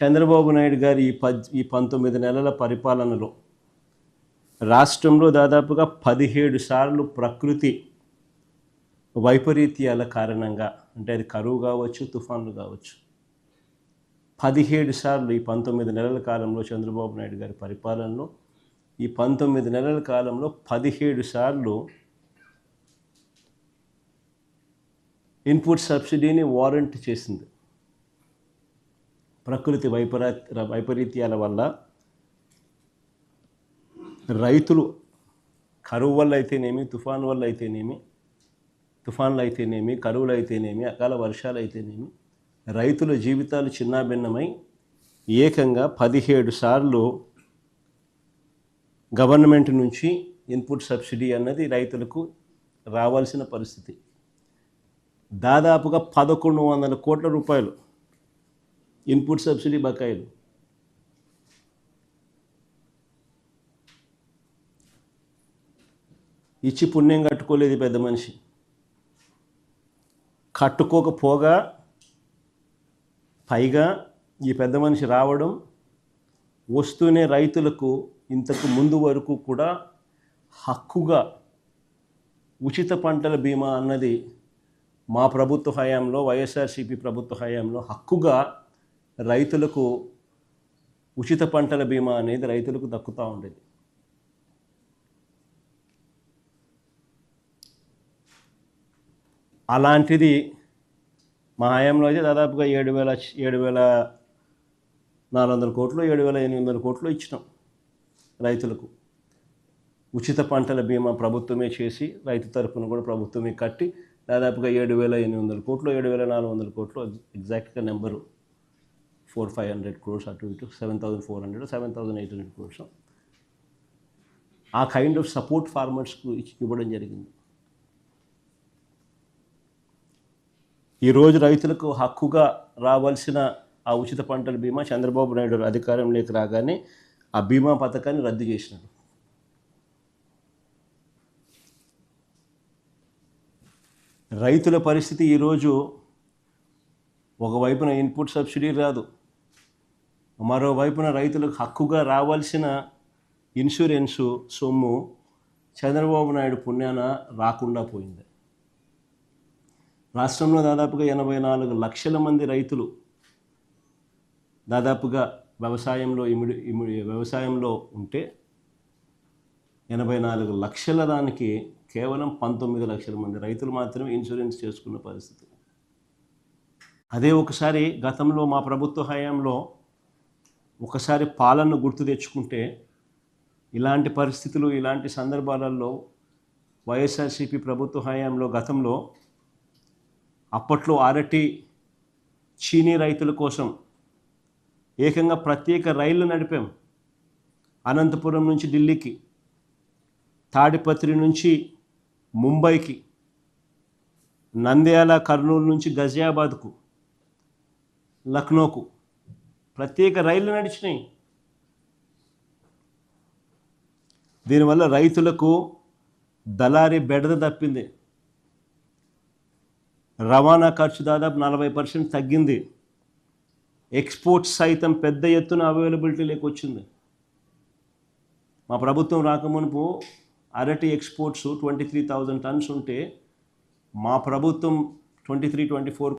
చంద్రబాబు నాయుడు గారి ఈ 19 నెలల పరిపాలనలో రాష్ట్రంలో దాదాపుగా 17 సార్లు ప్రకృతి వైపరీత్యాల కారణంగా, అంటే అది కరువు కావచ్చు, తుఫాన్లు కావచ్చు, 17 సార్లు ఈ 19 నెలల కాలంలో చంద్రబాబు నాయుడు గారి పరిపాలనలో ఈ 19 నెలల కాలంలో 17 సార్లు ఇన్పుట్ సబ్సిడీని వారంట్ చేసింది. ప్రకృతి వైపరీత్యాల వల్ల రైతులు కరువు వల్ల అయితేనేమి, తుఫాన్లు అయితేనేమి, కరువులు అయితేనేమి, అకాల వర్షాలు అయితేనేమి, రైతుల జీవితాలు చిన్నాభిన్నమై ఏకంగా 17 సార్లు గవర్నమెంట్ నుంచి ఇన్పుట్ సబ్సిడీ అన్నది రైతులకు రావాల్సిన పరిస్థితి. దాదాపుగా 1100 కోట్ల రూపాయలు ఇన్పుట్ సబ్సిడీ బకాయిలు. ఇచ్చి పుణ్యం కట్టుకోలేదు పెద్ద మనిషి. కట్టుకోకపోగా పైగా ఈ పెద్ద మనిషి రావడం, వస్తూనే రైతులకు ఇంతకు ముందు వరకు కూడా హక్కుగా ఉచిత పంటల బీమా అన్నది మా ప్రభుత్వ హయాంలో, వైఎస్ఆర్సీపీ ప్రభుత్వ హయాంలో హక్కుగా రైతులకు ఉచిత పంటల బీమా అనేది రైతులకు దక్కుతూ ఉండేది. అలాంటిది మా హయాంలో అయితే దాదాపుగా 7,400 కోట్లు, 7,800 కోట్లు ఇచ్చినాం రైతులకు. ఉచిత పంటల బీమా ప్రభుత్వమే చేసి, రైతు తరఫున కూడా ప్రభుత్వమే కట్టి దాదాపుగా 7,800 కోట్లు, 7,400 కోట్లు, ఎగ్జాక్ట్గా నెంబరు 400-500 crores అటు ఇటు, 7,400 7,800 crores ఆ కైండ్ ఆఫ్ సపోర్ట్ ఫార్మర్స్కు ఇవ్వడం జరిగింది. ఈరోజు రైతులకు హక్కుగా రావాల్సిన ఆ ఉచిత పంటల బీమా చంద్రబాబు నాయుడు అధికారంలోకి రాగానే ఆ బీమా పథకాన్ని రద్దు చేసినాడు. రైతుల పరిస్థితి ఈరోజు ఒకవైపున ఇన్పుట్ సబ్సిడీ రాదు, మరోవైపున రైతులకు హక్కుగా రావాల్సిన ఇన్సూరెన్సు సొమ్ము చంద్రబాబు నాయుడు పుణ్యాన రాకుండా పోయింది. రాష్ట్రంలో దాదాపుగా 84 లక్షల మంది రైతులు దాదాపుగా వ్యవసాయంలో ఉంటే 84 లక్షల దానికి కేవలం 19 లక్షల మంది రైతులు మాత్రమే ఇన్సూరెన్స్ చేసుకున్న పరిస్థితి. అదే ఒకసారి గతంలో మా ప్రభుత్వ హయాంలో ఒకసారి పాలనను గుర్తు తెచ్చుకుంటే, ఇలాంటి పరిస్థితులు, ఇలాంటి సందర్భాలలో వైఎస్ఆర్సీపీ ప్రభుత్వ హయాంలో గతంలో అప్పట్లో అరటి, చీనీ రైతుల కోసం ఏకంగా ప్రత్యేక రైళ్లు నడిపాం. అనంతపురం నుంచి ఢిల్లీకి, తాడిపత్రి నుంచి ముంబైకి, నంద్యాల, కర్నూలు నుంచి గజియాబాద్కు, లక్నోకు ప్రత్యేక రైళ్లు నడిచినాయి. దీనివల్ల రైతులకు దళారీ బెడద తప్పింది. రవాణా ఖర్చు దాదాపు 40% తగ్గింది. ఎక్స్పోర్ట్స్ సైతం పెద్ద ఎత్తున అవైలబిలిటీలోకి వచ్చింది. మా ప్రభుత్వం రాకమునుపు అరటి ఎక్స్పోర్ట్స్ 23,000 టన్స్ ఉంటే, మా ప్రభుత్వం 23-24